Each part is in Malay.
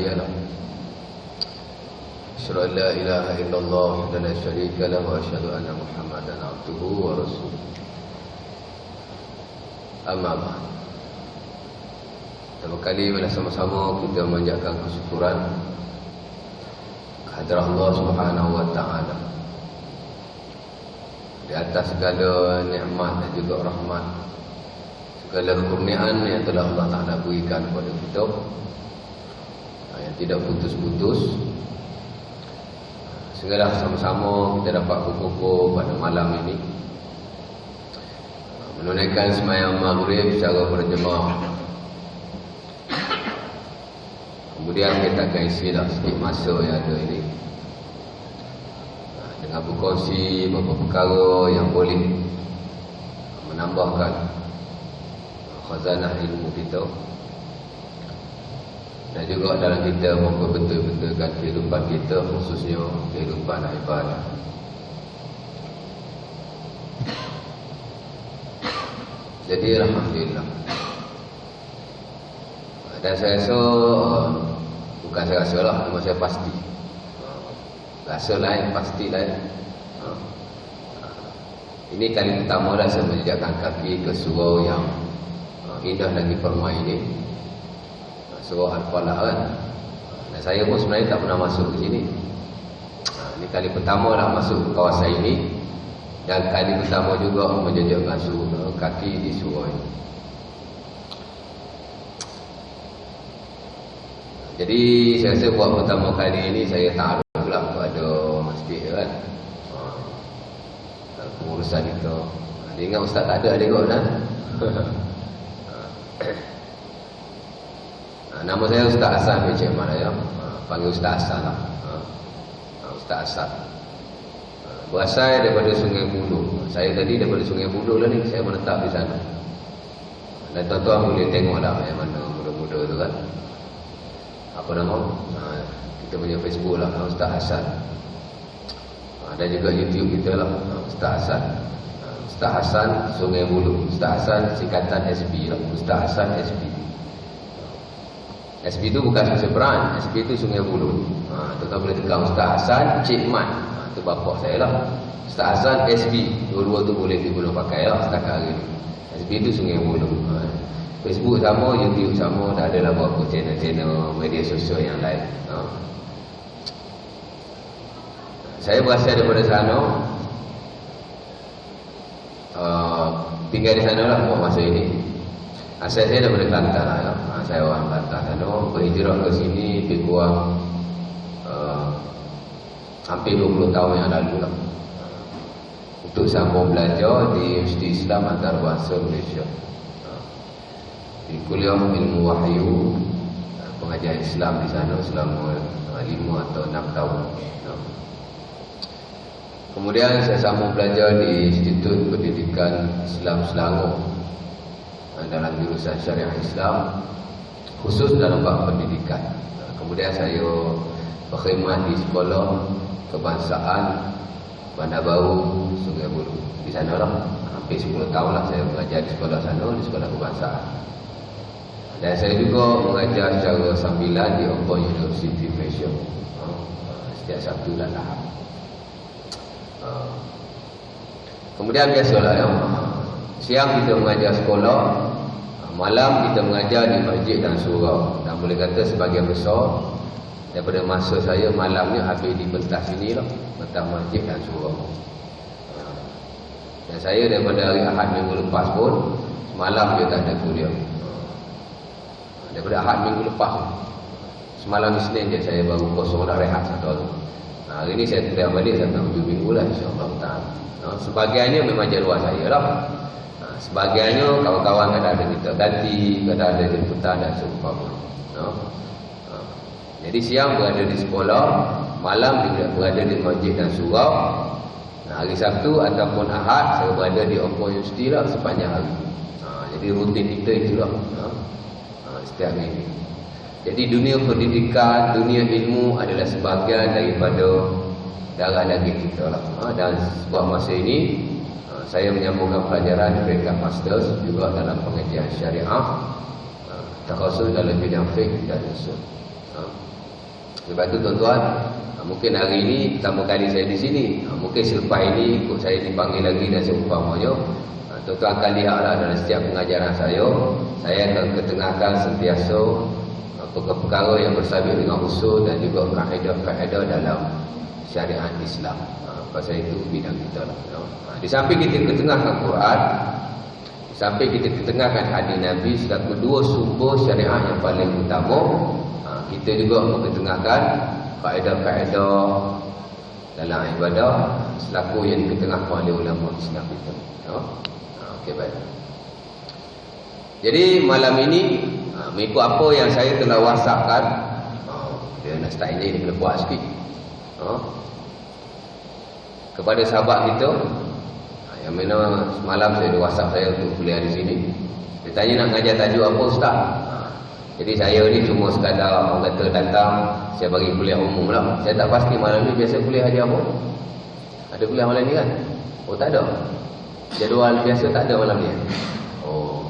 هادي له أشهد أن لا إله إلا الله وحده لا شريك له وأشهد أن محمدا عبده ورسوله أما بعد. Pertama kali bila sama-sama kita memanjatkan kesyukuran kehadrat Allah Subhanahu wa taala di atas segala nikmat dan juga rahmat, segala kurniaan yang telah Allah Taala berikan kepada kita yang tidak putus-putus. Segala sama-sama kita dapat berkumpul pada malam ini menunaikan sembahyang maghrib secara berjemaah. Kemudian kita akan isilah sedikit masa yang ada ini dengan berkongsi beberapa perkara yang boleh menambahkan khazanah ilmu kita dan juga dalam kita memperbetul-betulkan kehidupan kita, khususnya kehidupan ibadah. Jadi alhamdulillah. Dan saya rasa, bukan saya rasa lah, cuma saya pasti. Rasa lain, pasti lain. Ini kali pertama dah saya menjejakkan kaki ke surau yang indah lagi permai ini, surau Al-Falah kan. Dan saya pun sebenarnya tak pernah masuk ke sini. Ini kali pertama lah masuk ke kawasan ini, dan kali pertama juga menjejakkan kaki di surau ini. Jadi saya rasa buat pertama kali ini saya ta'aruf lah kepada masjid kan, pengurusan kita. Dia ingat ustaz tak ada kot kan. Nama saya Ustaz Hasan bin Cik Malaya, panggil Ustaz Hasan lah. Ustaz Hasan berasal daripada Sungai Buloh. Saya tadi daripada Sungai Buloh lah ni, saya menetap di sana. Dan tuan-tuan boleh tengok lah yang mana muda-muda tu kan, apa nama, kita punya Facebook lah, Ustaz Hasan. Dan juga YouTube kita lah, Ustaz Hasan. Ustaz Hasan Sungai Buloh. Ustaz Hasan singkatan SB lah, Ustaz Hasan SB. SB tu bukan seberang, SB tu Sungai Buloh. Tuan-tuan boleh tekan Ustaz Hasan Cik Mat, tu bapak saya lah. Ustaz Hasan SB, dua-dua tu boleh diguna pakai lah setakat hari ni. SB tu Sungai Buloh. Facebook sama, YouTube sama, dah ada lah beberapa channel-channel media sosial yang lain. Saya berasal daripada sana, tinggal di sana lah buat masa ini. Asal saya daripada Kelantan lah ya. Saya orang Kelantan sana, berhijrah ke sini lebih kurang hampir 20 tahun yang lalu lah, untuk sambung belajar di Universiti Islam Antarabangsa Malaysia, di kuliah ilmu wahyu, pengajian Islam di sana selama 5 atau 6 tahun. Kemudian saya sambung belajar di Institut Pendidikan Islam Selangor dalam jurusan Syariah Islam, khusus dalam bab pendidikan. Kemudian saya berkhidmat di Sekolah Kebangsaan Bandar Baru Sungai Buloh. Di sana lah hampir 10 tahun lah saya mengajar di sekolah sana, di Sekolah Kebangsaan. Dan saya juga mengajar secara sambilan di Oxford University Malaysia setiap Sabtu dan Ahad. Kemudian biasalah ya, siang kita mengajar sekolah, malam kita mengajar di masjid dan surau. Dan boleh kata sebagian besar daripada masa saya malamnya habis di pentas sini lah, pentas masjid dan surau. Dan saya daripada hari Ahad minggu lepas pun malam dia tak ada kuliah. Daripada Ahad minggu lepas, semalam Isnin je saya baru kosong dah, rehat satu hari. Hari ni saya tidak balik sampai hujung minggu lah, insyaAllah ta'ala. Sebagiannya memang jadual saya lah. Sebagiannya kawan-kawan kadang-kadang kita ganti, kadang-kadang ada jemputan dan seumpama. Jadi siang berada di sekolah, malam berada di masjid dan surau. Hari Sabtu ataupun Ahad saya berada di Oxford University lah sepanjang hari. Jadi rutin kita itulah setiap minggu. Jadi dunia pendidikan, dunia ilmu adalah sebahagian daripada darah daging kita lah. Dan sebuah masa ini saya menyambungkan pelajaran peringkat masters juga dalam pengajian syariah, terkhusus dalam bidang fiqh dan usul. Sebab tu tuan-tuan, mungkin hari ini pertama kali saya di sini, mungkin selepas ini ikut saya dipanggil lagi dan seumpamanya, tuan-tuan akan lihatlah dalam setiap pengajaran saya akan ketengahkan sentiasa perkara-perkara yang bersabit dengan usul dan juga kaedah-kaedah dalam syariat Islam. Pasal itu bidang kita lah. Di samping kita ketengahkan Quran, di samping kita ketengahkan hadis Nabi selaku dua sumber syariat yang paling utama, kita juga mengetengahkan kaedah-kaedah dalam ibadah selaku yang diketengahkan oleh ulama Islam kita. Okey, baik. Jadi malam ini mengikut apa yang saya telah whatsappkan, dia nak start ini kena buat sikit kepada sahabat kita yang mana semalam saya ada whatsapp saya untuk kuliah di sini. Dia tanya nak ngajar tajuk apa ustaz. Jadi saya ni cuma sekadar orang kata datang, saya bagi kuliah umum lah. Saya tak pasti malam ni biasa kuliah hari apa. Ada kuliah malam ni kan? Oh tak ada. Jadual biasa tak ada malam ni. Oh.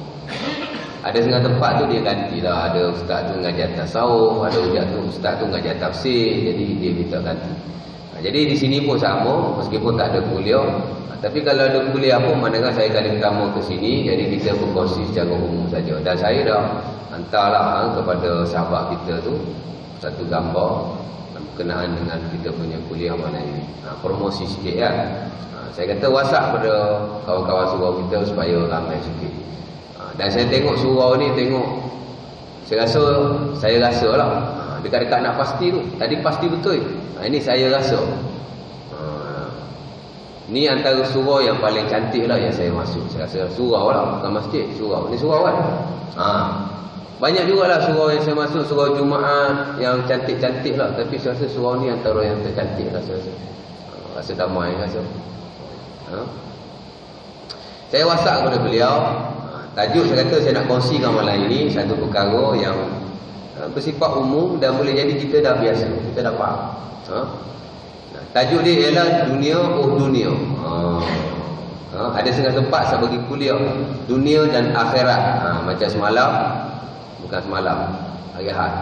Ada setengah tempat tu dia gantilah. Ada ustaz tu ngajar tasawuf, ada ustaz tu ngajar tafsir. Jadi dia minta ganti. Jadi di sini pun sama, meskipun tak ada kuliah. Tapi kalau ada kuliah pun, manakala saya kali pertama ke sini, jadi kita berkongsi secara umum saja. Dan saya dah hantarlah kepada sahabat kita tu satu gambar berkenaan dengan kita punya kuliah mana ini. Promosi sikit kan. Saya kata WhatsApp pada kawan-kawan surau kita supaya ramai sikit. Dan saya tengok surau ni, saya rasa lah dekat-dekat nak pasti tu. Tadi pasti betul. Ini saya rasa ni antara surau yang paling cantik lah yang saya masuk. Saya rasa surau lah, bukan masjid, surau. Ni surau kan? Banyak jugalah surau yang saya masuk, surau Jumaat yang cantik-cantik lah. Tapi saya rasa surau ni antara yang tercantik lah saya rasa. Rasa damai rasa. Saya WhatsApp kepada beliau. Tajuk saya kata saya nak kongsikan malam ini satu perkara yang bersifat umum dan boleh jadi kita dah biasa, kita dah faham. Tajuk dia ialah dunia dunia. Ada setengah tempat saya bagi kuliah dunia dan akhirat. Macam semalam, bukan semalam, hari Ahad.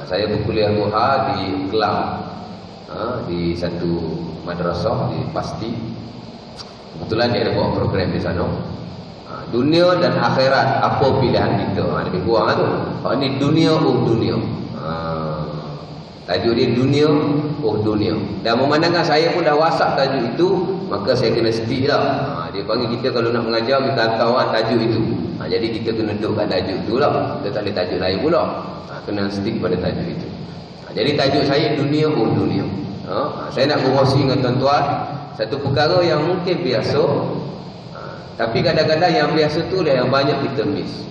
Saya berkuliah muha di Kelang, di satu madrasah di Pasti. Kebetulan dia ada buat program di sana. Dunia dan akhirat, apa pilihan kita? Lebih kurang tu. Ini dunia dunia. Tajuk dia dunia dunia. Dan memandangkan saya pun dah WhatsApp tajuk itu, maka saya kena stick lah. Dia panggil kita kalau nak mengajar minta kawan tajuk itu. Jadi kita kena dudukkan tajuk itu lah. Kita tak boleh tajuk lain pula. Kena stick pada tajuk itu. Jadi tajuk saya dunia dunia. Saya nak berkongsi dengan tuan-tuan satu perkara yang mungkin biasa, tapi kadang-kadang yang biasa tu lah yang banyak kita miss,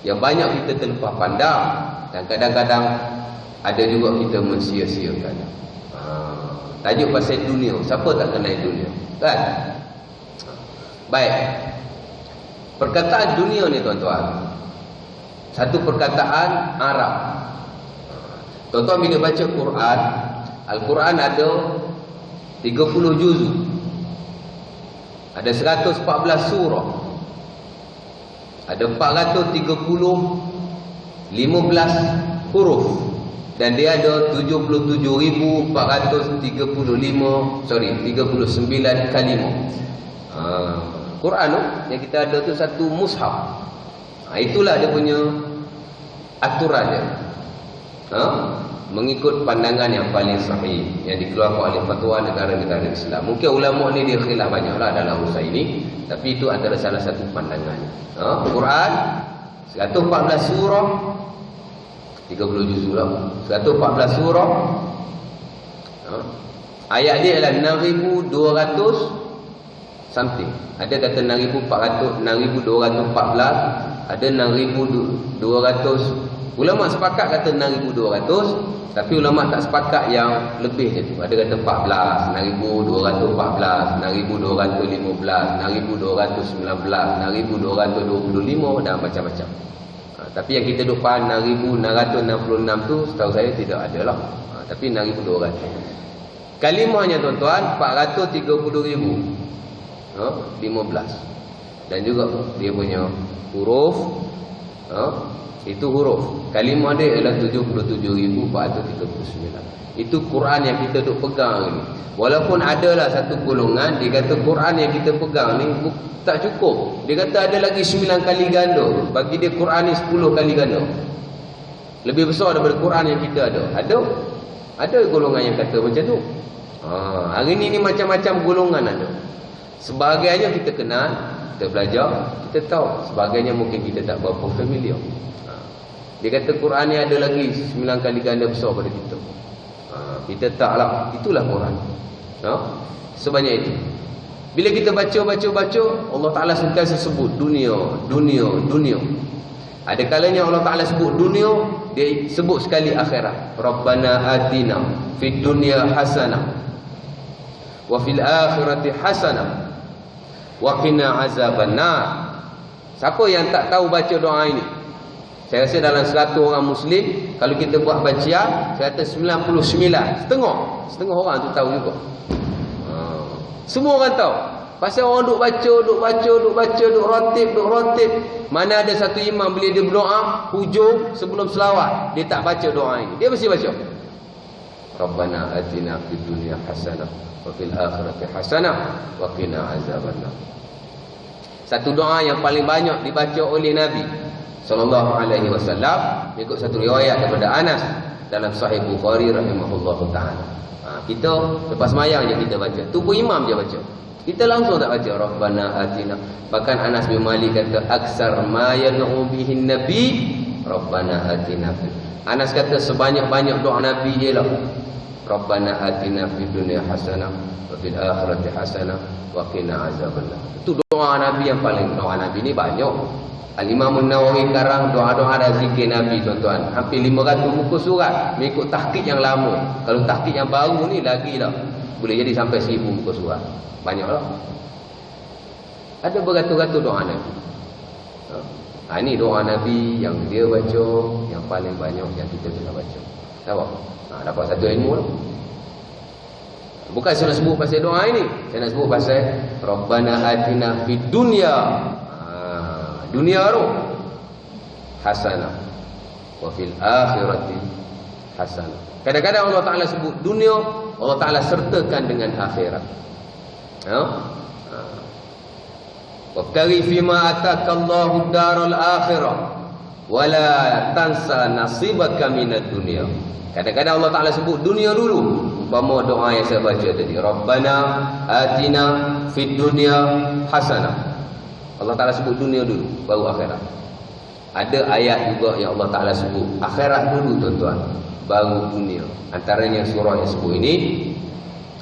yang banyak kita terlepas pandang, dan kadang-kadang ada juga kita mensia-siakan. Tajuk pasal dunia, siapa tak kenal dunia kan? Baik, perkataan dunia ni tuan-tuan, satu perkataan Arab. Tuan-tuan bila baca Quran, Al-Quran ada 30 juzuk, ada 114 surah, ada 430 15 huruf, dan dia ada 77,439 kalimah. Quran tu yang kita ada tu satu mushaf. Itulah dia punya aturan dia. Mengikut pandangan yang paling sahih yang dikeluarkan oleh fatwa negara-negara Islam. Mungkin ulama ni dia khilaf banyaklah dalam urusan ini, tapi itu antara salah satu pandangan. Quran 114 surah, 30 juzuk lah, 114 surah. Ayat dia adalah 6,200 something. Ada kata 6,400, 6,214, ada 6,200. Ulama sepakat kata 6,200, tapi ulama tak sepakat yang lebih je tu. Ada kata 14, 6,214, 6,215, 6,219, 6,225 dan macam-macam. Tapi yang kita duk faham 6,666 tu setahu saya tidak ada lah. Tapi 6,200. Kalimahnya tuan-tuan 430,015. Dan juga dia punya huruf Itu huruf. Kalimah dia ialah 77,439. Itu Quran yang kita duk pegang ni. Walaupun adalah satu golongan dia kata Quran yang kita pegang ni tak cukup. Dia kata ada lagi 9 kali ganda. Bagi dia Quran ni 10 kali ganda. Lebih besar daripada Quran yang kita ada. Ada golongan yang kata macam tu. Hari ni macam-macam golongan ada. Sebahagiannya kita kenal, kita belajar, kita tahu. Sebahagiannya mungkin kita tak berapa familiar. Dia kata Quran ni ada lagi 9 kali ganda besar pada kita. Kita taklah. Itulah Quran. Sebanyak itu. Bila kita baca, Allah Ta'ala sentiasa sebut dunia. Ada kalanya Allah Ta'ala sebut dunia, dia sebut sekali akhirat. Rabbana atina fid dunya hasanah wa fil akhirati hasanah wa qina azabannar. Siapa yang tak tahu baca doa ini? Saya rasa dalam 100 orang Muslim, kalau kita buat bacaan, saya kata 99, setengah orang tu tahu juga. Semua orang tahu. Pasal orang duk baca, duk rotib. Mana ada satu imam bila dia berdoa, hujung sebelum selawat, dia tak baca doa ini. Dia mesti baca. Rabbana atina fid dunya hasanah wa fil akhirati hasanah wa qina azabannar. Satu doa yang paling banyak dibaca oleh Nabi sallallahu alaihi wasallam, ikut satu riwayat daripada Anas dalam Sahih Bukhari rahimahullahu taala. Kita lepas sembahyang je kita baca. Tu pun imam je baca. Kita langsung tak baca Rabbana atina. Bahkan Anas bin Malik kata aksar ma yan'u bihin nabi Rabbana atina. Anas kata sebanyak-banyak doa Nabi ialah Rabbana atina fid dunya hasanah wa fil akhirati hasanah wa qina azabannar. Itu doa Nabi yang paling. Doa Nabi ni banyak. Al-Imam An-Nawawi karang doa-doa dan zikir Nabi, tuan-tuan. Hampir 500 muka surat. Mengikut tahqiq yang lama. Kalau tahqiq yang baru ni lagi lah. Boleh jadi sampai 1000 muka surat. Banyaklah. Ada beratus-ratus doa Nabi. Ini doa Nabi yang dia baca, yang paling banyak yang kita kena baca. Nampak? Dapat satu ilmu lah. Bukan saya nak sebut pasal doa ini. Saya nak sebut pasal Rabbana atina fid dunya. Dunia tu hasanah wa fil akhirati hasanah. Kadang-kadang Allah Ta'ala sebut dunia, Allah Ta'ala sertakan dengan akhirat. Wabtaghi fima ataka Allahu daral akhirah wala tansa nasibaka minad dunya. Kadang-kadang Allah Ta'ala sebut dunia dulu. Umpama doa yang saya baca tadi, Rabbana atina fid dunya hasanah. Allah Ta'ala sebut dunia dulu, baru akhirat. Ada ayat juga yang Allah Ta'ala sebut akhirat dulu, tuan-tuan, baru dunia. Antaranya surah yang sebut ini,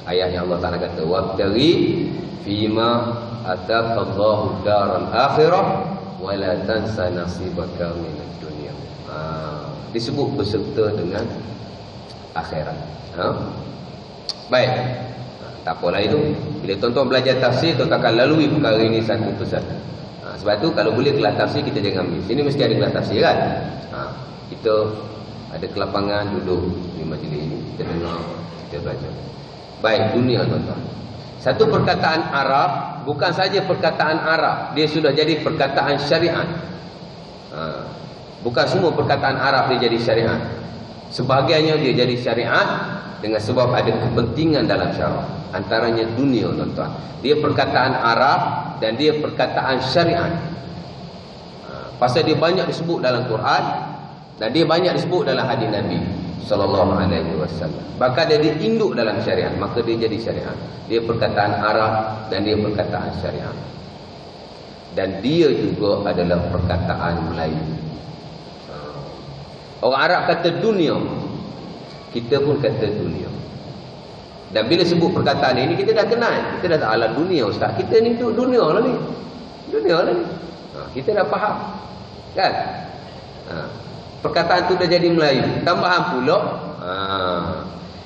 ayat yang Allah Ta'ala kata wabtaghi fima ataqallahu daral akhirah wala tansa nasibaka minad dunya. Disebut berserta dengan akhirat. Baik. Tak apalah itu. Bila tuan-tuan belajar tafsir, tuan-tuan akan lalui perkara ini satu persatu. Sebab tu kalau boleh kelas tafsir kita jangan miss. Sini mesti ada kelas tafsir kan? Kita ada kelapangan duduk di majlis ini, kita dengar, kita belajar. Baik, dunia tuan-tuan. Satu perkataan Arab bukan saja perkataan Arab, dia sudah jadi perkataan syariat. Bukan semua perkataan Arab dia jadi syariat. Sebahagiannya dia jadi syariat dengan sebab ada kepentingan dalam syarak. Antaranya dunia, tuan-tuan. Dia perkataan Arab dan dia perkataan syariat. Pasal dia banyak disebut dalam Quran dan dia banyak disebut dalam hadis Nabi sallallahu alaihi wasallam. Bahkan dia diinduk dalam syariat, maka dia jadi syariat. Dia perkataan Arab dan dia perkataan syariat. Dan dia juga adalah perkataan Melayu. Orang Arab kata dunia, kita pun kata dunia. Dan bila sebut perkataan ini, kita dah kenal. Kita dah tahu, alah dunia ustaz, kita ni duduk dunia lah ni. Dunia lah ni. Kita dah faham. Kan? Perkataan tu dah jadi Melayu. Tambahan pula,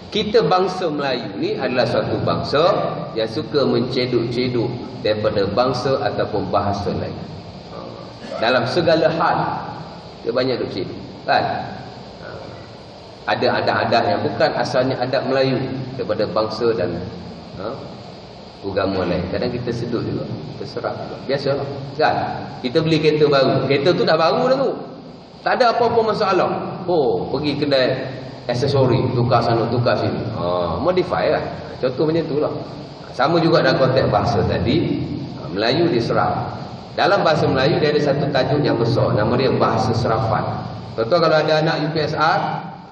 kita bangsa Melayu ni adalah suatu bangsa yang suka menceduk-ceduk daripada bangsa ataupun bahasa lain. Dalam segala hal, dia banyak duk ceduk. Kan? Ada adat-adat yang bukan asalnya adat Melayu daripada bangsa dan agama lain. Kadang kita sedut juga, kita serap juga. Biasalah. Kan? Kita beli kereta baru. Kereta tu dah baru dah tu. Tak ada apa-apa masalah. Pergi kedai aksesori, tukar sana tukar sini. Modify lah. Contoh macam itulah. Sama juga dalam konteks bahasa tadi. Melayu diserap. Dalam bahasa Melayu dia ada satu tajuk yang besar, nama dia bahasa serafan. Contoh kalau ada anak UPSR,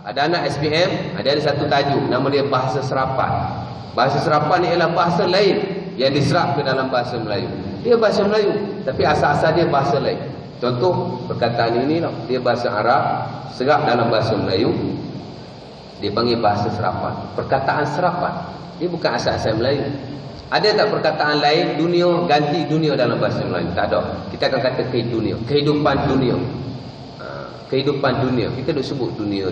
ada anak SPM, ada satu tajuk, nama dia bahasa serapan. Bahasa serapan ni ialah bahasa lain yang diserap ke dalam bahasa Melayu. Dia bahasa Melayu, tapi asal-asal dia bahasa lain. Contoh perkataan ini lah, dia bahasa Arab, serap dalam bahasa Melayu, dia panggil bahasa serapan. Perkataan serapan, dia bukan asal-asal Melayu. Ada tak perkataan lain, dunia, ganti dunia dalam bahasa Melayu? Tak ada. Kita akan kata kehidupan dunia. Kehidupan dunia. Kita dah sebut dunia.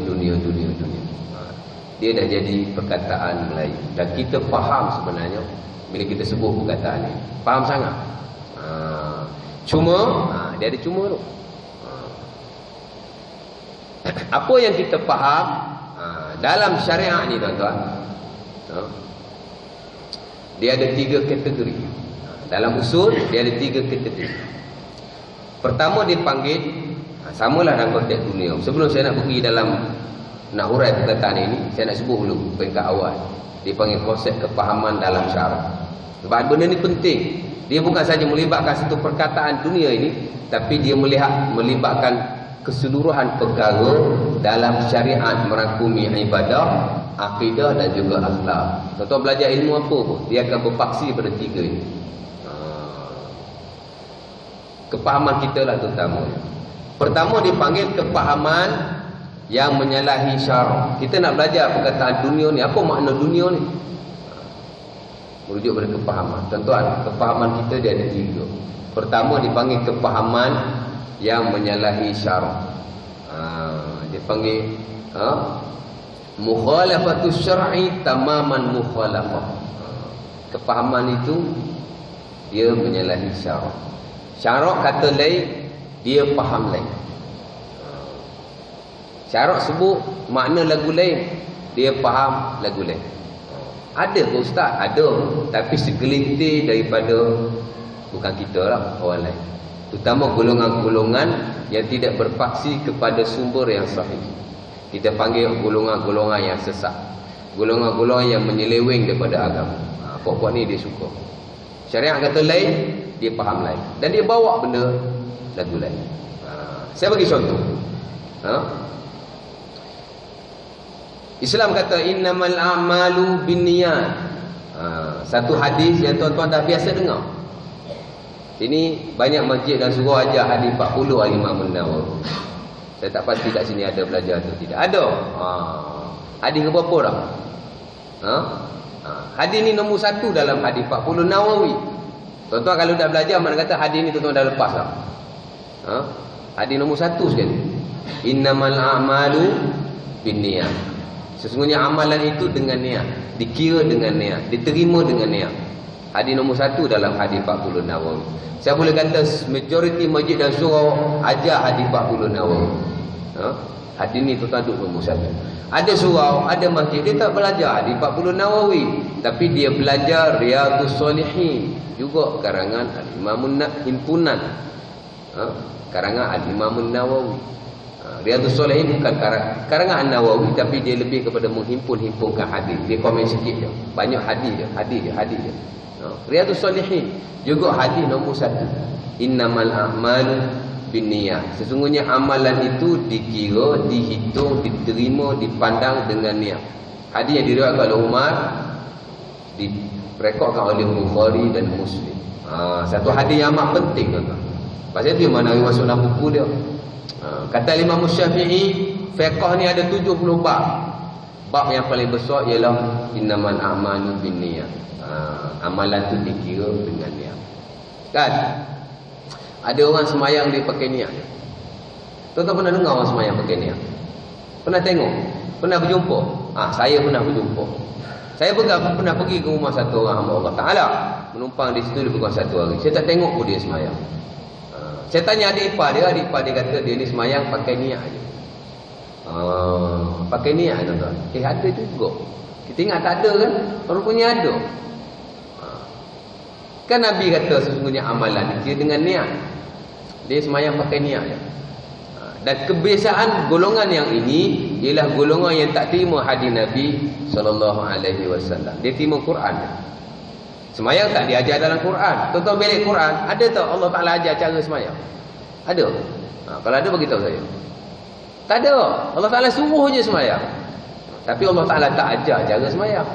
Dia dah jadi perkataan Melayu. Dan kita faham sebenarnya bila kita sebut perkataan ini. Faham sangat. Cuma, dia ada cuma tu. Apa yang kita faham dalam syariat ni tuan-tuan, dia ada 3 kategori. Dalam usul dia ada 3 kategori. Pertama dipanggil, samalah dalam konteks dunia. Sebelum saya nak pergi dalam nak urai perkataan ini, saya nak sebut dulu peringkat awal. Dipanggil konsep kepahaman dalam syarak. Sebab benda ni penting. Dia bukan saja melibatkan satu perkataan dunia ini, tapi dia melibatkan keseluruhan perkara dalam syariat, merangkumi ibadah, akidah dan juga akhlak. Contoh belajar ilmu apa pun, dia akan berpaksi pada 3 ini. Kepahaman kita lah terutama. Pertama dipanggil kepahaman yang menyalahi syarak. Kita nak belajar perkataan dunia ni, apa makna dunia ni? Merujuk pada kepahaman. Tuan-tuan, kepahaman kita dia ada 3. Pertama dipanggil kepahaman yang menyalahi syarak. Dia panggil mukhalafatus syar'i tamaman mukhalafah. Kepahaman itu dia menyalahi syarak. Syarak kata lain, dia faham lain. Syarak sebut makna lagu lain, dia faham lagu lain. Ada ke ustaz? Ada. Tapi segelintir daripada, bukan kita lah, orang lain. Terutama golongan-golongan yang tidak berpaksi kepada sumber yang sahih. Kita panggil golongan-golongan yang sesat. Golongan-golongan yang menyeleweng daripada agama. Pokok ni dia suka. Syariat kata lain, dia faham lain. Dan dia bawa benda lagu lain. Saya bagi contoh. Islam kata innamal a'malu binniyat. Satu hadis yang tuan-tuan dah biasa dengar. Sini banyak masjid dan surau ajar hadis 40 Imam An-Nawawi. Saya tak pasti kat sini ada belajar atau tidak. Ada. Hadis ke berapa dah? Hadis ni nombor 1 dalam hadis 40 Nawawi. Tuan-tuan kalau dah belajar, mana kata hadis ni tuan-tuan dah lepas dah. Hadis nombor 1 sekali. Innamal a'malu binniyat. Sesungguhnya amalan itu dengan niat, dikira dengan niat, diterima dengan niat. Hadis nombor 1 dalam hadis 40 Nawawi. Saya boleh kata majoriti masjid dan surau ajar hadis 40 Nawawi. Hadis ni tuan-tuan duduk nombor 1. Ada surau, ada masjid, dia tak belajar hadis 40 Nawawi, tapi dia belajar Riyadhus Shalihin, juga karangan Al-Imam himpunan. Karangan Al-Imam Nawawi. Riyadhus Shalihin bukan karangan An-Nawawi, tapi dia lebih kepada menghimpun-himpunkan hadis. Dia komen sikit je. Banyak hadis je. Riyadhus Shalihin juga hadis nombor 1. Innamal a'malu binniyat. Sesungguhnya amalan itu dikira, dihitung, diterima, dipandang dengan niat. Hadis yang diriwayatkan oleh Umar, direkodkan oleh Bukhari dan Muslim. Satu hadis yang amat penting, tuan-tuan. Pasal itu mana masuk dalam buku dia. Kata Imam Syafi'i, fiqh ni ada 70 bab. Bab yang paling besar ialah innamal a'malu binniyat. Amalan tu dikira dengan niat. Kan? Ada orang semayang dia pakai niat. Tuan-tuan pernah dengar orang semayang pakai niat? Pernah tengok? Pernah berjumpa? Saya pernah berjumpa. Saya pernah pergi ke rumah satu orang hamba Allah Ta'ala, menumpang di situ lebih kurang 1 hari. Saya tak tengok pun dia semayang. Saya tanya adik ipar dia kata dia ni semayang pakai niat je. Pakai niat, tuan-tuan. Ada juga. Kita ingat tak ada kan? Rupanya ada. Kan Nabi kata sesungguhnya amalan dikira dengan niat. Dia semayang pakai niat je. Dan kebiasaan golongan yang ini ialah golongan yang tak terima hadis Nabi SAW. Dia terima Quran. Semayang tak diajar dalam Quran. Tuan-tuan balik Quran, ada tak Allah Ta'ala ajar cara semayang? Ada? Kalau ada, beritahu saya. Tak ada. Allah Ta'ala suruh je semayang. Tapi Allah Ta'ala tak ajar cara semayang.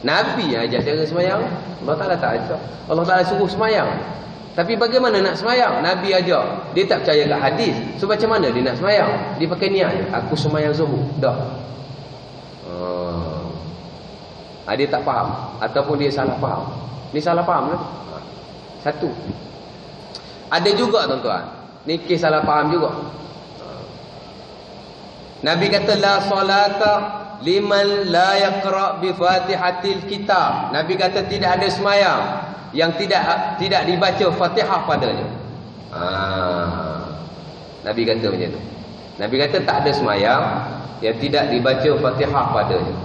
Nabi yang ajar cara semayang, Allah Ta'ala tak ajar. Allah Ta'ala suruh semayang. Tapi bagaimana nak semayang? Nabi ajar. Dia tak percaya kat hadis. So macam mana dia nak semayang? Dia pakai niat. Aku semayang zuhur. Dah. Dia tak faham. Ataupun dia salah faham. Ni salah faham lah. Satu. Ada juga tuan-tuan. Ni kes salah faham juga. Nabi kata la salata liman la yaqra bi Fatihatil kitab. Nabi kata tidak ada semayang yang tidak dibaca Fatihah padanya. Nabi kata macam tu. Nabi kata tak ada semayang yang tidak dibaca Fatihah padanya.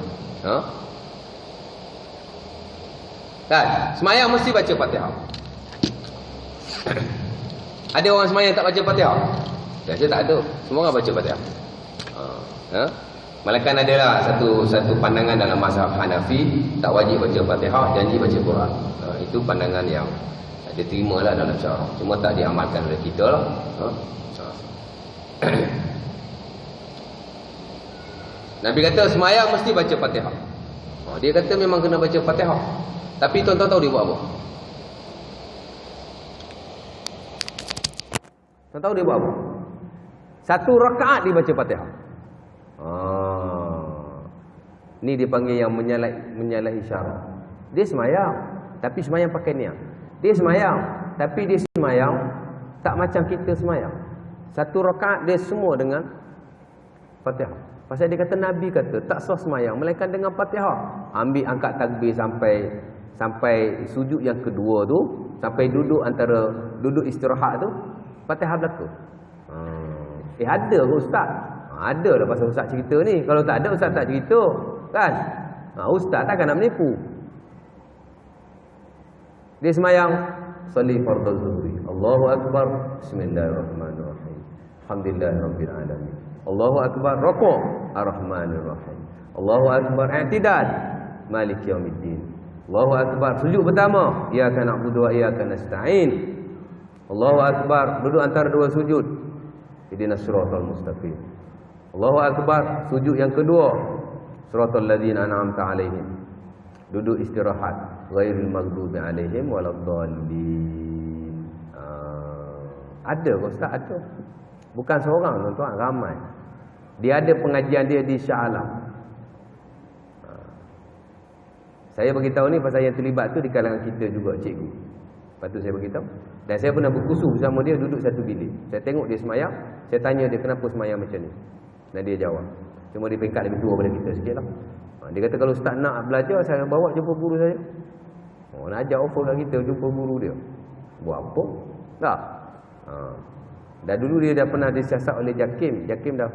Kan? Semayang mesti baca Fatihah. Ada orang semayang tak baca Fatihah? Saya tak ada. Semua orang baca Fatihah. Malaikat adalah satu pandangan dalam mazhab Hanafi, tak wajib baca Fatihah, janji baca Quran. Itu pandangan yang diterima lah dalam syarah. Cuma tak diamalkan oleh kita lah. Nabi kata semayang mesti baca Fatihah. Dia kata memang kena baca Fatihah. Tapi tuan-tuan tahu dia buat apa? Tuan tahu dia buat apa? Satu rakaat dia baca Fatihah. Ni dipanggil yang menyalahi syarat. Dia semayang, tapi semayang pakai niat. Dia semayang, tapi dia semayang tak macam kita semayang. Satu rakaat dia semua dengan Fatihah. Pasal dia kata Nabi kata tak sah semayang melainkan dengan Fatihah. Ambil angkat takbir sampai sujud yang kedua tu, sampai duduk duduk istirahat tu, Fatihah belaka. Ada ke ustaz? Ada lah pasal ustaz cerita ni. Kalau tak ada ustaz tak cerita, kan? Ustaz takkan nak menipu. Dia semayang salli fardhu zuhri. Allahu akbar. Bismillahirrahmanirrahim. Alhamdulillahirabbil alamin. Allahu akbar. Rukuk. Ar-Rahmanir-Rahim. Allahu akbar. I'tidal. Maliki yaumiddin. Allahu akbar. Sujud pertama. Iyyaka na'budu wa iyyaka nasta'in. Allahu akbar. Duduk antara dua sujud. Ihdinas siratal mustaqim. Allahu akbar. Sujud yang kedua. Siratal ladzina an'amta 'alaihim. Duduk istirahat. Ghairil maghdubi 'alaihim waladdallin. Ada ke ustaz? Ada. Bukan seorang tuan-tuan, ramai. Dia ada pengajian dia di Shah Alam. Saya beritahu ni pasal yang terlibat tu di kalangan kita juga, cikgu. Lepas tu saya beritahu. Dan saya pernah berkusuh bersama dia, duduk satu bilik. Saya tengok dia semayang, saya tanya dia kenapa semayang macam ni. Dan dia jawab. Cuma dia peringkat lebih tua daripada kita sikit lah. Dia kata kalau ustaz nak belajar, saya bawa jumpa guru saya. Nak ajak offer kat kita jumpa guru dia. Buat apa? Tak. Dan dulu dia dah pernah disiasat oleh Jakim. Jakim dah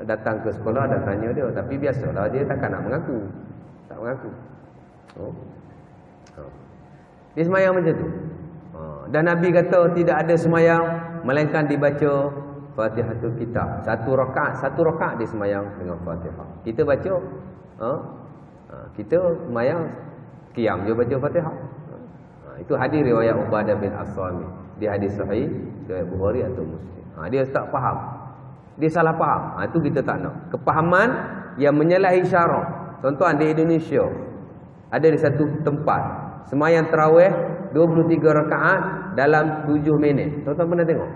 datang ke sekolah, dah tanya dia. Tapi biasalah, dia takkan nak mengaku. Tak mengaku. Dia semayang macam tu. Dan Nabi kata tidak ada semayang melainkan dibaca Fatihatul Kitab. Satu rakaat dia semayang dengan Fatihah. Kita baca kita semayang qiyam je baca Fatihah. Itu hadis riwayat Ubadah bin As-Sami. Dia hadis sahih riwayat Bukhari atau Muslim. Dia tak faham. Dia salah faham. Itu kita tak nak. Kepahaman yang menyalahi syarak. Tuan-tuan, di Indonesia ada di satu tempat semayang tarawih 23 rakaat dalam 7 minit. Tuan-tuan pernah tengok?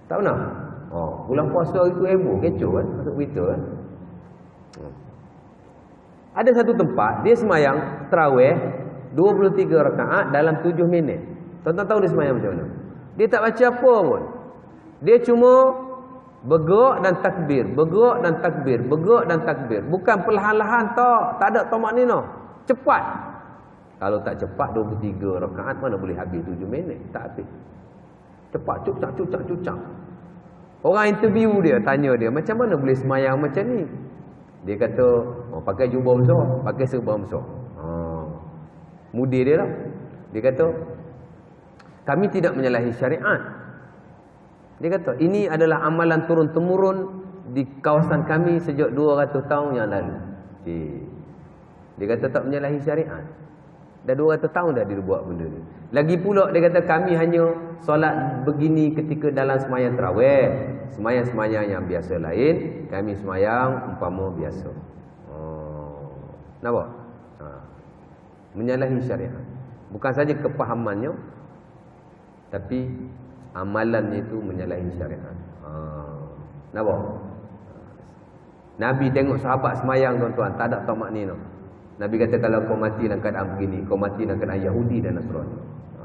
Tak pernah? Bulan puasa itu heboh, kecoh kan? Masuk berita kan? Ada satu tempat dia semayang tarawih 23 rakaat dalam 7 minit. Tuan-tuan tahu dia semayang macam mana? Dia tak baca apa pun. Dia cuma bergerak dan takbir, bergerak dan takbir, bergerak dan takbir. Bukan perlahan-lahan, tak ada tamakninah. Cepat. Kalau tak cepat 23 rakaat mana boleh habis 7 minit? Tak habis. Cepat, cucak. Orang interview dia, tanya dia, macam mana boleh semayang macam ni? Dia kata, pakai jubah besar, pakai serban besar. Mudir dia lah. Dia kata, kami tidak menyalahi syariat. Dia kata, ini adalah amalan turun-temurun di kawasan kami sejak 200 tahun yang lalu. Dia kata tak menyalahi syariat. Dah 200 tahun dah dia buat benda ni. Lagi pula dia kata kami hanya solat begini ketika dalam semayang tarawih. Semayang-semayang yang biasa lain, kami semayang umpama biasa. Nampak? Menyalahi syariat. Bukan saja kepahamannya, tapi amalannya itu menyalahi syariat. Nampak? Nabi tengok sahabat semayang tuan-tuan, tak ada tamak ni no. Nabi kata kalau kau mati dalam keadaan begini, kau mati dalam keadaan Yahudi dan Nasrani.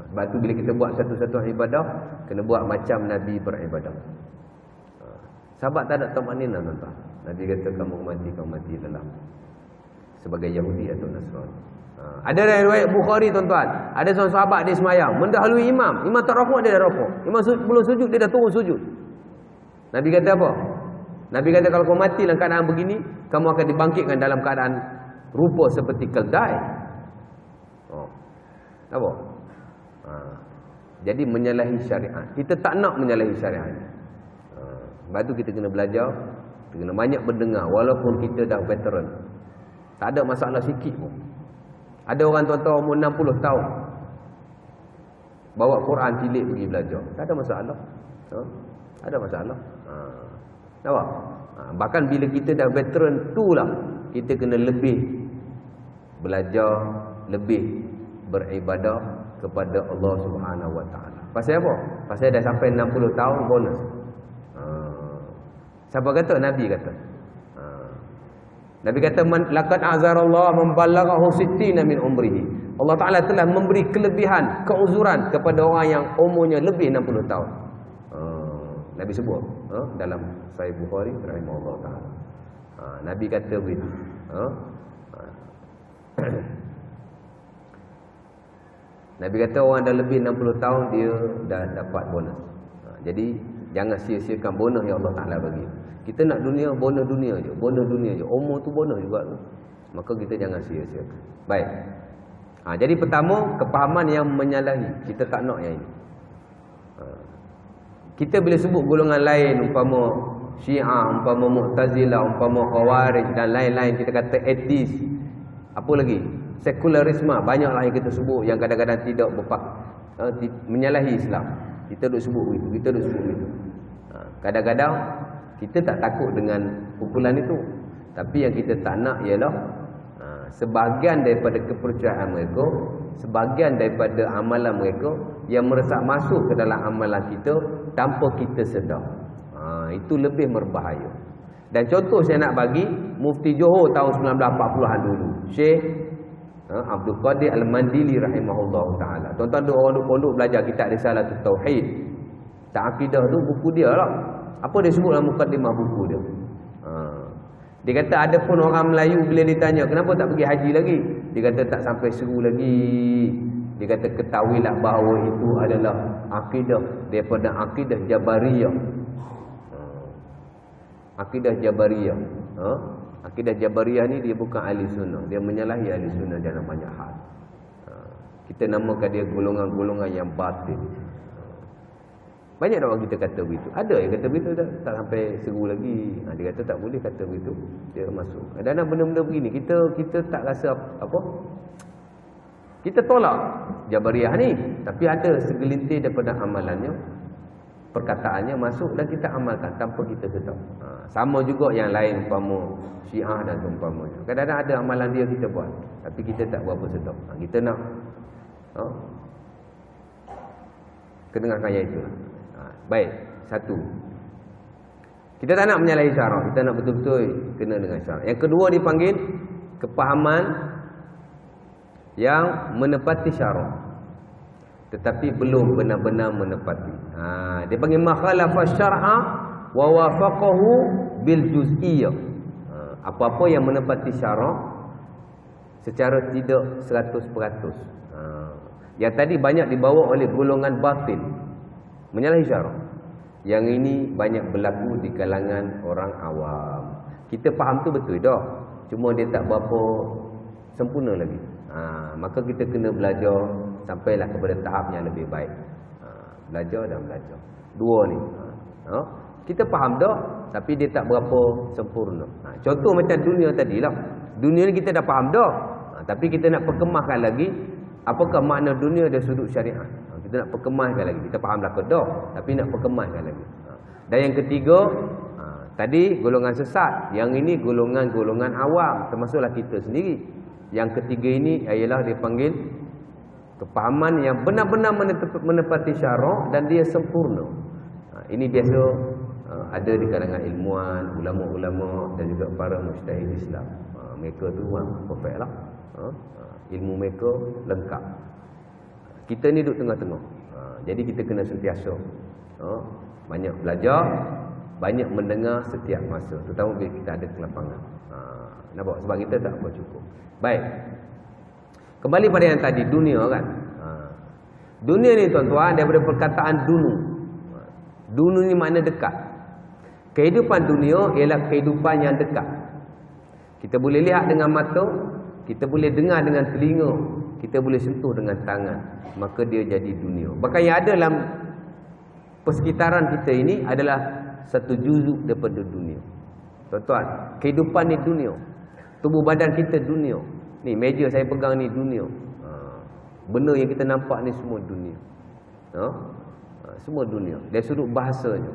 Sebab tu bila kita buat satu-satu ibadah, kena buat macam Nabi beribadah. Sahabat tak ada tamakninah tuan-tuan. Nabi kata kamu mati dalam sebagai Yahudi atau Nasrani. Ada riwayat Bukhari tuan-tuan, ada seorang sahabat dia semayang, mendahului imam. Imam tak rokok, dia dah rokok. Imam belum sujud, dia dah turun sujud. Nabi kata apa? Nabi kata kalau kau mati dalam keadaan begini, kamu akan dibangkitkan dalam keadaan rupa seperti keldai. Apa? Jadi menyalahi syariat. Kita tak nak menyalahi syariat. Sebab tu kita kena belajar, kita kena banyak mendengar walaupun kita dah veteran. Tak ada masalah sikit pun. Ada orang tuan-tuan umur 60 tahun bawa Quran cilik pergi belajar. Tak ada masalah. Tak ada masalah. Nampak? Bahkan bila kita dah veteran itulah kita kena lebih belajar, lebih beribadah kepada Allah Subhanahu Wa Taala. Pasal apa? Pasal dah sampai 60 tahun bonus. Siapa kata? Nabi kata. Nabi kata laqad azarallahu man ballaghahu 60 min umrihi. Allah Taala telah memberi kelebihan, keuzuran kepada orang yang umurnya lebih 60 tahun. Nabi sebut dalam Sahih Bukhari rahimahullah taala. Nabi kata begitu. Nabi kata orang dah lebih 60 tahun dia dah dapat bonus. Jadi jangan sia-siakan bonus yang Allah Taala bagi. Kita nak dunia, bonus dunia je, bonus dunia je. Umur tu bonus juga tu. Maka kita jangan sia-siakan. Baik. Jadi pertama, kepahaman yang menyalahi. Kita tak nak yang ini. Kita bila sebut golongan lain, umpama Syiah, umpama Mu'tazilah, umpama Khawarij dan lain-lain, kita kata ateis. Apa lagi? Sekularisme, banyaklah yang kita sebut yang kadang-kadang tidak menyalahi Islam. Kita duk sebut begitu, kita duk sebut begitu. Kadang-kadang kita tak takut dengan pukulan itu, tapi yang kita tak nak ialah sebahagian daripada kepercayaan mereka, sebahagian daripada amalan mereka yang meresap masuk ke dalam amalan kita tanpa kita sedar. Itu lebih berbahaya. Dan contoh saya nak bagi Mufti Johor tahun 1940-an dulu, Syekh Abdul Qadir Al-Mandili rahimahullah ta'ala. Tuan-tuan orang duk pondok belajar kitab Risalatul Tauhid, tak akidah tu buku dia lah. Apa dia sebut dalam mukadimah buku dia? Dia kata ada pun orang Melayu bila ditanya kenapa tak pergi haji lagi, dia kata tak sampai seru lagi. Dia kata ketahuilah bahawa itu adalah akidah daripada akidah Jabariyah. Akidah Jabariyah. Akidah Jabariyah ni dia bukan ahli sunnah, dia menyalahi ahli sunnah dalam banyak hal. Kita namakan dia golongan-golongan yang batil. Banyak orang kita kata begitu. Ada yang kata begitu tak sampai seru lagi. Dia kata tak boleh kata begitu, dia masuk. Ada benda-benda begini kita tak rasa apa? Kita tolak Jabariyah ni, tapi ada segelintir daripada amalannya, perkataannya masuk dan kita amalkan tanpa kita sedar. Sama juga yang lain umpama Syiah dan umpamanya. Kadang-kadang ada amalan dia kita buat, tapi kita tak berapa sedar. Kita nak kedengarkan yang itu. Baik, satu. Kita tak nak menyalahi syarak, kita nak betul-betul kena dengan syarak. Yang kedua dipanggil kepahaman yang menepati syarak tetapi belum benar-benar menepati. Dia panggil makhalafa syar'a wa wafaqahu bil juz'iyyah. Apa-apa yang menepati syarak secara tidak 100%. Yang tadi banyak dibawa oleh golongan batil, menyalahi syarak. Yang ini banyak berlaku di kalangan orang awam. Kita faham tu betul dah, cuma dia tak berapa sempurna lagi. Maka kita kena belajar sampailah kepada tahap yang lebih baik. Belajar dan belajar. Dua ni. Kita faham dah, tapi dia tak berapa sempurna. Contoh macam dunia tadilah. Dunia ni kita dah faham dah, tapi kita nak perkemahkan lagi. Apakah makna dunia dari sudut syariat? Kita nak perkemahkan lagi. Kita fahamlah ke dah, tapi nak perkemahkan lagi. Dan yang ketiga, tadi golongan sesat. Yang ini golongan-golongan awam, termasuklah kita sendiri. Yang ketiga ini ialah dipanggil kepahaman yang benar-benar menepati syarak dan dia sempurna. Ini biasa ada di kalangan ilmuwan, ulama-ulama dan juga para mujtahid Islam. Mereka tu perfect lah. Ilmu mereka lengkap. Kita ni duduk tengah-tengah. Jadi kita kena sentiasa banyak belajar, banyak mendengar setiap masa, terutama bila kita ada kelapangan. Nampak? Sebab kita tak apa cukup. Baik. Kembali pada yang tadi, dunia kan. Dunia ni tuan-tuan daripada perkataan dunu. Dunu ni makna dekat. Kehidupan dunia ialah kehidupan yang dekat. Kita boleh lihat dengan mata, kita boleh dengar dengan telinga, kita boleh sentuh dengan tangan, maka dia jadi dunia. Bahkan yang ada dalam persekitaran kita ini adalah satu juzuk daripada dunia. Tuan-tuan, kehidupan ni dunia. Tubuh badan kita dunia. Ni meja saya pegang ni dunia. Benda yang kita nampak ni semua dunia. Semua dunia. Dari sudut bahasanya,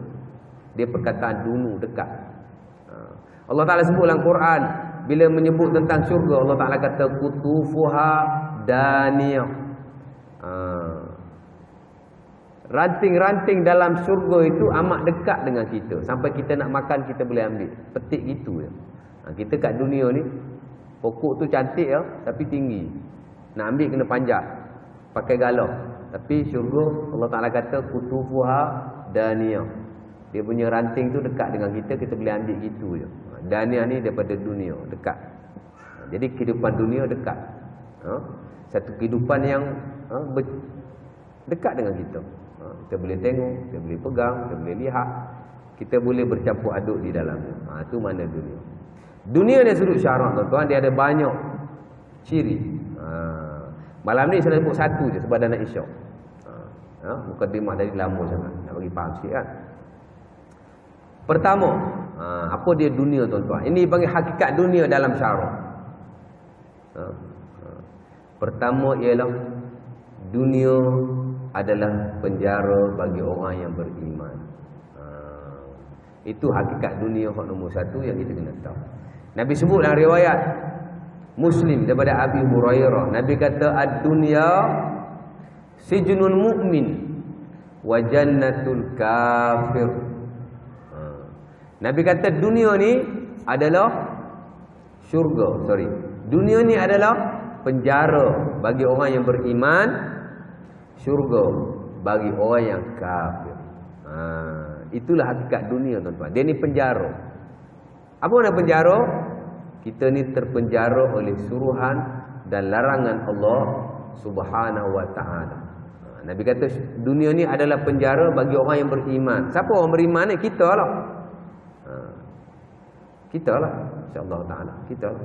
dia perkataan dunu, dekat. Allah Ta'ala sebut dalam Quran, bila menyebut tentang syurga, Allah Ta'ala kata kutufuha daniyah. Ranting-ranting dalam syurga itu amat dekat dengan kita. Sampai kita nak makan, kita boleh ambil. Petik gitu je. Kita kat dunia ni, pokok tu cantik ya, tapi tinggi. Nak ambil kena panjat, pakai galah. Tapi syurga, Allah Ta'ala kata kutufuha daniyah. Dia punya ranting tu dekat dengan kita boleh ambil gitu je. Daniyah ni daripada dunia, dekat. Jadi kehidupan dunia dekat. Satu kehidupan yang dekat dengan kita. Kita boleh tengok, kita boleh pegang, kita boleh lihat, kita boleh bercampur aduk di dalamnya. Itu mana dunia. Dunia ni sudut syarak tuan-tuan, dia ada banyak ciri. Malam ni saya sebut satu je sebab dah nak isyak. Mukadimah tadi lama sangat, nak bagi faham sikit kan. Pertama, apa dia dunia tuan-tuan? Ini panggil hakikat dunia dalam syarak. Pertama ialah dunia adalah penjara bagi orang yang beriman. Itu hakikat dunia nombor satu yang kita kena tahu. Nabi sebut dalam riwayat Muslim daripada Abi Hurairah, Nabi kata ad-dunya sijnul mu'min wa jannatul kafir. Nabi kata dunia ni adalah syurga, dunia ni adalah penjara bagi orang yang beriman, syurga bagi orang yang kafir. Itulah hakikat dunia tuan-tuan. Dia ni penjara. Apa makna penjara? Kita ni terpenjara oleh suruhan dan larangan Allah Subhanahu wa ta'ala. Nabi kata dunia ni adalah penjara bagi orang yang beriman. Siapa orang beriman ni? Kita lah. Kita lah, insya-Allah ta'ala. Kita lah.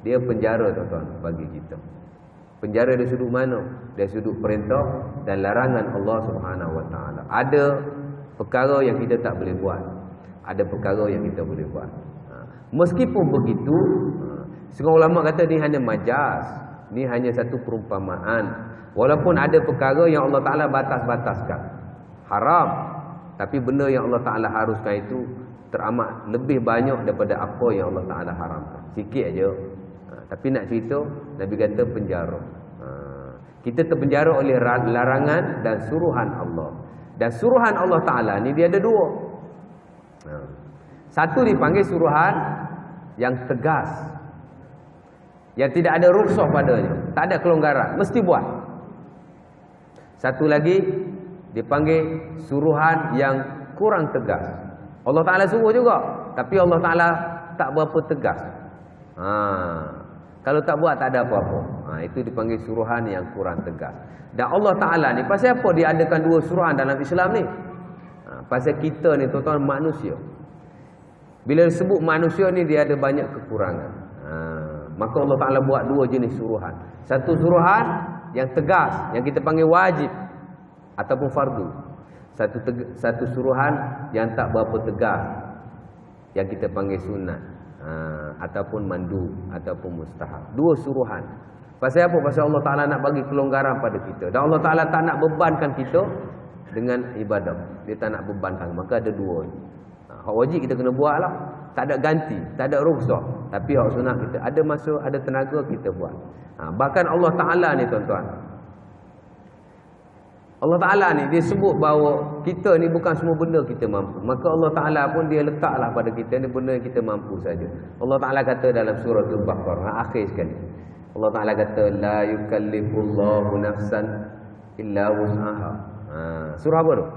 Dia penjara tuan-tuan bagi kita. Penjara dari sudut mana? Dari sudut perintah dan larangan Allah Subhanahu wa ta'ala. Ada perkara yang kita tak boleh buat, ada perkara yang kita boleh buat. Meskipun begitu, setengah ulama kata ni hanya majaz, ni hanya satu perumpamaan. Walaupun ada perkara yang Allah Ta'ala batas-bataskan, haram, tapi benda yang Allah Ta'ala haruskan itu teramat lebih banyak daripada apa yang Allah Ta'ala haramkan. Sikit aja. Tapi nak cerita, Nabi kata penjara. Kita terpenjara oleh larangan dan suruhan Allah. Dan suruhan Allah Ta'ala ni dia ada dua. Satu dipanggil suruhan yang tegas, yang tidak ada rukhsah padanya, tak ada kelonggaran, mesti buat. Satu lagi dipanggil suruhan yang kurang tegas. Allah Ta'ala suruh juga, tapi Allah Ta'ala tak berapa tegas. Kalau tak buat tak ada apa-apa. Itu dipanggil suruhan yang kurang tegas. Dan Allah Ta'ala ni, pasal apa dia adakan dua suruhan dalam Islam ni? Pasal kita ni tuan-tuan manusia. Bila disebut manusia ni dia ada banyak kekurangan. Maka Allah Ta'ala buat dua jenis suruhan. Satu suruhan yang tegas, yang kita panggil wajib ataupun fardu. Satu suruhan yang tak berapa tegas, yang kita panggil sunat, ataupun mandu, ataupun mustahab. Dua suruhan. Pasal apa? Pasal Allah Ta'ala nak bagi kelonggaran pada kita. Dan Allah Ta'ala tak nak bebankan kita dengan ibadah. Dia tak nak bebankan. Maka ada dua. Hak wajib kita kena buat lah. Tak ada ganti, tak ada rukhsah. Tapi hak sunnah kita ada masa, ada tenaga, kita buat. Bahkan Allah Ta'ala ni tuan-tuan, Allah Ta'ala ni dia sebut bahawa kita ni bukan semua benda kita mampu. Maka Allah Ta'ala pun dia letaklah pada kita ni benda yang kita mampu saja. Allah Ta'ala kata dalam surah Al-Baqarah akhir sekali, Allah Ta'ala kata la yukallifullahu nafsan illa wus'aha. Surah apa tu?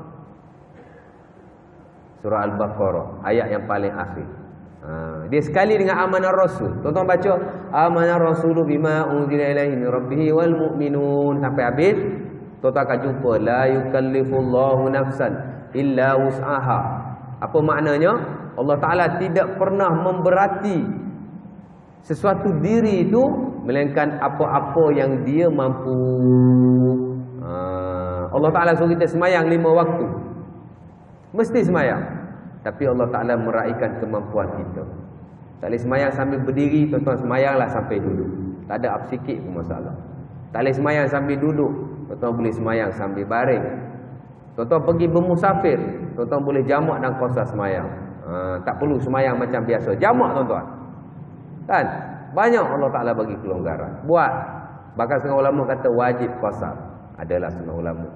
Surah Al-Baqarah ayat yang paling akhir. Dia sekali dengan amanah Rasul. Tuan-tuan baca amanah Rasulu bima unzila ilaihi min rabbih wal mu'minun sampai habis. Tuan-tuan akan jumpa la yukallifullahu nafsan illa wus'aha. Apa maknanya? Allah Ta'ala tidak pernah memberati sesuatu diri itu melainkan apa-apa yang dia mampu. Allah Ta'ala suruh kita semayang 5 waktu, mesti semayang. Tapi Allah Ta'ala meraihkan kemampuan kita. Tak boleh semayang sambil berdiri, tuan-tuan semayanglah sampai duduk. Tak ada up sikit pun masalah. Tak boleh semayang sambil duduk, tuan-tuan boleh semayang sambil baring. Tuan-tuan pergi bermusafir, tuan-tuan boleh jamak dan qasar semayang. Tak perlu semayang macam biasa, jamak tuan-tuan. Kan? Banyak Allah Ta'ala bagi kelonggaran. Buat. Bahkan setengah ulama kata wajib qasar. Adalah setengah ulama.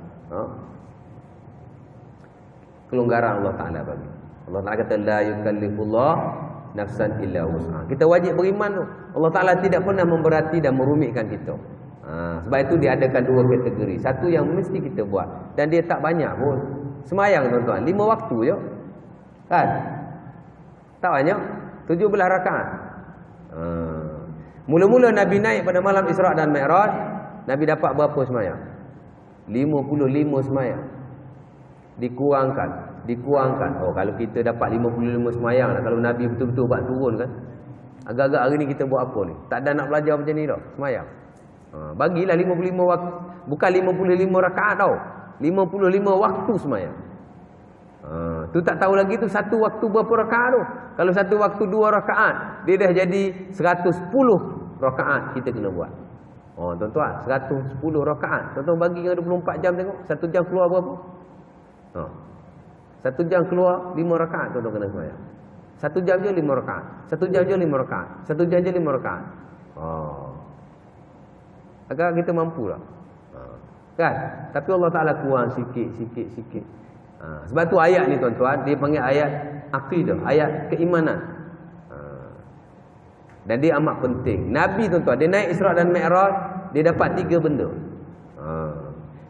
Kelonggaran Allah Ta'ala bagi. Allah Ta'ala kata la yukallifullah nafsan illa wus'aha. Kita wajib beriman tu. Allah Ta'ala tidak pernah memberati dan merumitkan kita. Sebab itu dia adakan 2 kategori. Satu yang mesti kita buat, dan dia tak banyak pun. Semayang tuan-tuan 5 waktu je. Kan? Tak banyak. 17 rakaat. Mula-mula Nabi naik pada malam Isra' dan Mi'raj, Nabi dapat berapa semayang? 55 semayang. Dikurangkan. Oh, kalau kita dapat 55 semayang lah, kalau Nabi betul-betul buat turun kan, agak-agak hari ni kita buat apa ni? Tak ada nak belajar macam ni dah, semayang. Bagilah 55 waktu. Bukan 55 rakaat tau, 55 waktu semayang. Tu tak tahu lagi tu satu waktu berapa rakaat tu. Kalau satu waktu 2 rakaat, dia dah jadi 110 rakaat kita kena buat. Tuan-tuan, 110 rakaat. Tuan-tuan bagi dengan 24 jam tengok, 1 jam keluar berapa? 1 jam keluar 5 rakaat tuan-tuan kena semayang. 1 jam je 5 rakaat. 1 jam je 5 rakaat. 1 jam je 5 rakaat. Agak kita mampu lah. Kan? Tapi Allah Ta'ala kurang sikit. Sebab tu ayat ni tuan-tuan, dia panggil ayat akidah, ayat keimanan. Dan dia amat penting. Nabi tuan-tuan, dia naik Isra' dan Mi'raj, dia dapat 3 benda.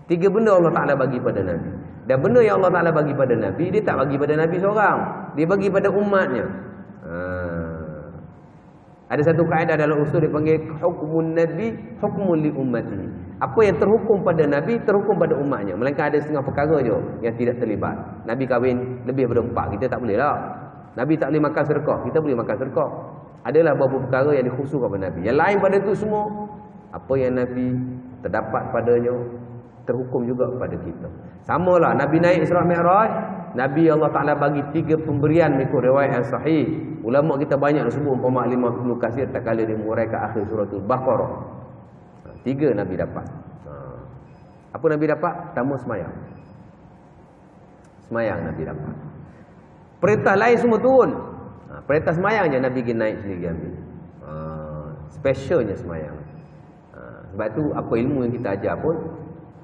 3 benda Allah Ta'ala bagi pada Nabi. Dan benda yang Allah Ta'ala bagi pada Nabi, dia tak bagi pada Nabi seorang, dia bagi pada umatnya. Ada satu kaedah dalam usul dipanggil hukmun Nabi hukmun li ummatihi. Apa yang terhukum pada Nabi terhukum pada umatnya. Melainkan ada setengah perkara je yang tidak terlibat. Nabi kahwin lebih daripada 4, kita tak boleh lah. Nabi tak boleh makan sedekah, kita boleh makan sedekah. Adalah beberapa perkara yang dikhususkan pada Nabi. Yang lain pada itu semua, apa yang Nabi terdapat padanya terhukum juga kepada kita. Samalah Nabi naik Isra' Mi'raj, Nabi Allah Ta'ala bagi 3 pemberian mengikut riwayat yang sahih. Ulama kita banyak sebut umpama Imam Ibnu Katsir tak kala dia menguraikan akhir surah Al-Baqarah. 3 Nabi dapat. Apa Nabi dapat? Pertama semayang. Semayang Nabi dapat. Perintah lain semua turun. Perintah semayang je Nabi pergi naik sendiri ambil. Specialnya semayang. Sebab tu apa ilmu yang kita ajar pun,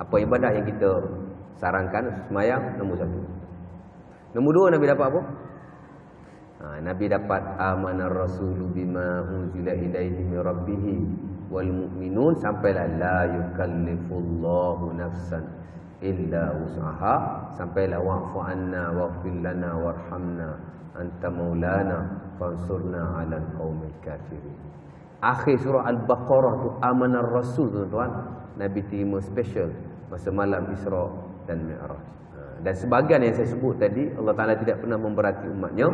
apa ibadah yang kita sarankan, semayang nombor 1. Nombor 2 Nabi dapat apa? Nabi dapat amanar rasulu bima unzila ilaihi min rabbih wal mu'minun, sampailah la yukallifullahu nafsan illa wus'aha, sampailah wa'fu anna waghfir lana warhamna anta maulana fansurna 'alal qaumil kafirin. Akhir surah Al-Baqarah tu amanar rasul tuan-tuan, Nabi terima special masa malam Isra dan Mi'raj. Dan sebahagian yang saya sebut tadi, Allah Ta'ala tidak pernah memberati umatnya,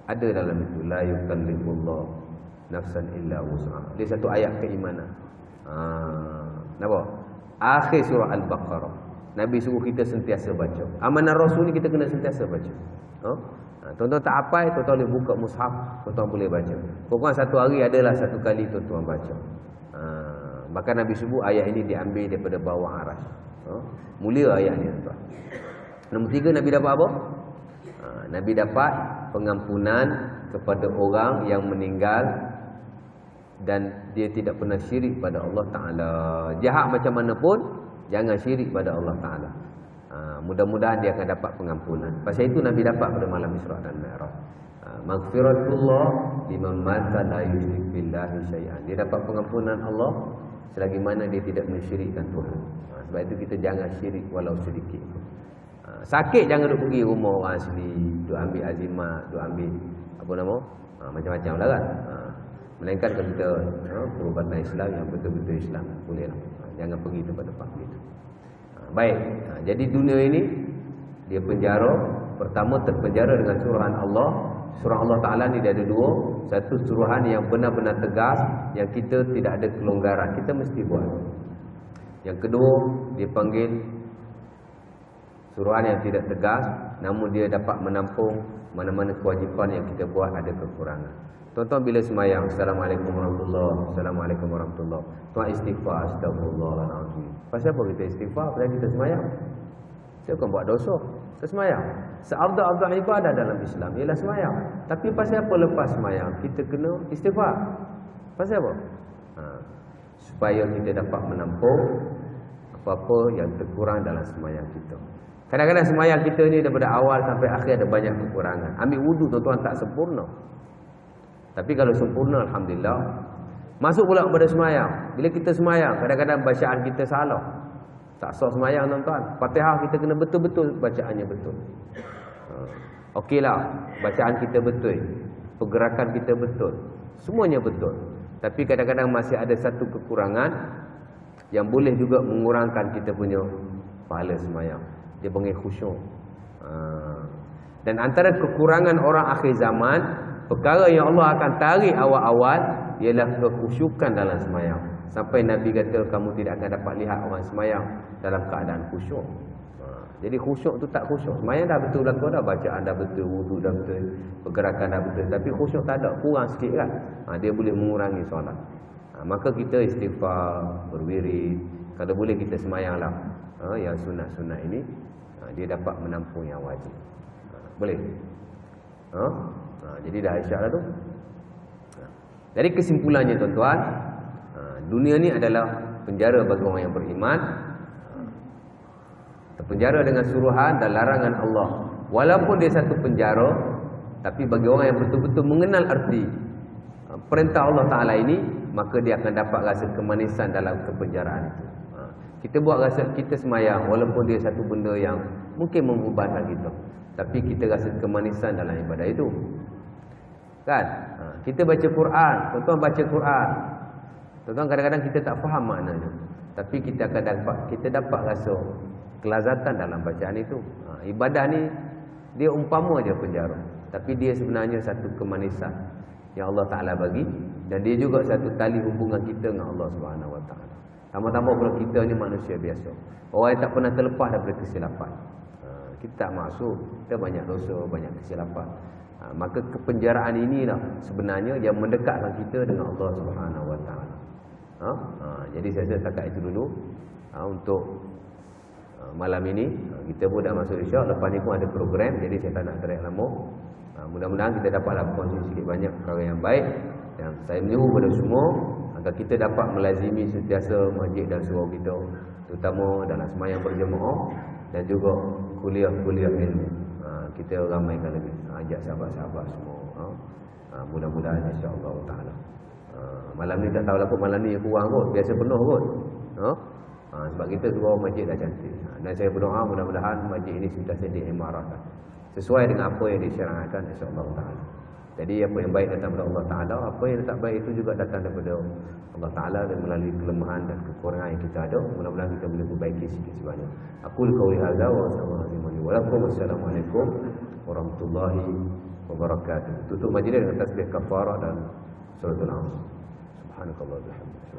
ada dalam itu la yukallifullahu nafsan illa wus'aha. Dia satu ayat keimanan. Nampak? Akhir surah Al-Baqarah. Nabi suruh kita sentiasa baca. Amanah Rasul ni kita kena sentiasa baca. Tuan-tuan tak hafal, tuan-tuan boleh buka mushaf, tuan-tuan boleh baca. Pokoknya satu hari adalah satu kali tuan-tuan baca. Bahkan Nabi sebut ayat ini diambil daripada bawah arasy. Mulia ayat ni tuan. Nombor 3, Nabi dapat apa? Nabi dapat pengampunan kepada orang yang meninggal dan dia tidak pernah syirik pada Allah Ta'ala. Jahat macam mana pun, jangan syirik pada Allah Ta'ala. Mudah-mudahan dia akan dapat pengampunan. Pasal itu Nabi dapat pada malam Isra dan Mi'raj. Maghfiratullah liman mata la yusyrik billahi syai'an. Dia dapat pengampunan Allah selagi mana dia tidak mensyirikkan Tuhan. Sebab itu kita jangan syirik walau sedikit. Sakit jangan duk pergi rumah orang asli, duk ambil azimat, duk ambil apa nama? Macam-macam lah kan. Melainkan kalau kita perubatan Islam yang betul-betul Islam, bolehlah. Jangan pergi tempat-tempat begitu. Baik. Jadi dunia ini dia penjara. Pertama terpenjara dengan suruhan Allah. Surah Allah Ta'ala ni dia ada dua. Satu suruhan yang benar-benar tegas, yang kita tidak ada kelonggaran, kita mesti buat. Yang kedua dipanggil suruhan yang tidak tegas, namun dia dapat menampung mana-mana kewajipan yang kita buat ada kekurangan. Tuan-tuan bila semayang, Assalamualaikum warahmatullahi, Assalamualaikum warahmatullahi, tuan istighfar, astagfirullahaladzim. Pasal apa kita istighfar? Pasal kita semayang. Saya bukan buat dosa, saya semayang. Seafdal-afdal ibadah dalam Islam ialah semayang. Tapi pasal apa lepas semayang kita kena istighfar? Pasal apa? Supaya kita dapat menampung apa-apa yang terkurang dalam semayang kita. Kadang-kadang semayang kita ni daripada awal sampai akhir ada banyak kekurangan. Ambil wudu tuan-tuan tak sempurna. Tapi kalau sempurna, alhamdulillah. Masuk pula kepada semayang. Bila kita semayang, kadang-kadang bacaan kita salah. Tak sah semayang tuan-tuan. Fatihah kita kena betul-betul bacaannya betul. Okeylah, bacaan kita betul, pergerakan kita betul, semuanya betul. Tapi kadang-kadang masih ada satu kekurangan yang boleh juga mengurangkan kita punya pahala semayang. Dia panggil khusyuk. Dan antara kekurangan orang akhir zaman, perkara yang Allah akan tarik awal-awal ialah kekhusyukan dalam semayang. Sampai Nabi kata kamu tidak akan dapat lihat orang semayang dalam keadaan khusyuk. Jadi khusyuk tu tak khusyuk. Semayang dah betul belakang dah, bacaan dah betul, wudu dah betul, pergerakan dah betul, tapi khusyuk tak ada, kurang sikit kan. Dia boleh mengurangi solat. Maka kita istighfar, berwirid. Kalau boleh kita semayanglah yang sunat-sunat ini, dia dapat menampung yang wajib. Boleh? Jadi dah isyak dah tu. Dari kesimpulannya tuan-tuan, dunia ni adalah penjara bagi orang yang beriman. Terpenjara dengan suruhan dan larangan Allah. Walaupun dia satu penjara, tapi bagi orang yang betul-betul mengenal arti perintah Allah Ta'ala ini, maka dia akan dapat rasa kemanisan dalam kepenjaraan itu. Kita buat rasa kita semayang, walaupun dia satu benda yang mungkin membebankan kita, tapi kita rasa kemanisan dalam ibadah itu. Kan? Kita baca Quran, tuan-tuan baca Quran. Tuan-tuan kadang-kadang kita tak faham maknanya, tapi kita dapat rasa kelazatan dalam bacaan itu. Ibadah ni dia umpama je penjara, tapi dia sebenarnya satu kemanisan yang Allah Ta'ala bagi, dan dia juga satu tali hubungan kita dengan Allah Subhanahu Wa Ta'ala. Tambah-tambah kalau kita ni manusia biasa, orang yang tak pernah terlepas daripada kesilapan. Kita tak maksud, kita banyak dosa, banyak kesilapan. Maka kepenjaraan inilah sebenarnya yang mendekatkan kita dengan Allah Subhanahu Wa Ta'ala. Jadi saya rasa setakat itu dulu untuk malam ini. Kita pun dah masuk isyak. Lepas ni pun ada program, jadi saya tak nak tarik lama. Mudah-mudahan kita dapatlah berkongsi sedikit banyak perkara yang baik. Dan saya menyuruh kepada semua agar kita dapat melazimi sentiasa masjid dan surau kita, terutama dalam sembahyang berjemaah dan juga kuliah-kuliah ilmu. Kita ramaikan lagi, ajak sahabat-sahabat semua. Mudah-mudahan insya-Allah taala. Malam ni tak tahu lah, malam ni kurang kot, biasa penuh kot. Sebab kita surau masjid dah cantik. Dan saya berdoa mudah-mudahan masjid ini sentiasa diimarahkan sesuai dengan apa yang disyariatkan insya-Allah taala. Jadi apa yang baik datang daripada Allah Taala, apa yang tak baik itu juga datang daripada Allah Taala, dan melalui kelemahan dan kekurangan yang kita ada, mudah-mudahan kita boleh perbaiki sikit sebanyak. Aku qauli hadza wa assalamualaikum warahmatullahi wabarakatuh. Tutup majlis dengan tasbih kafarah dan suratul Asr. Subhanakallah wa bihamdika,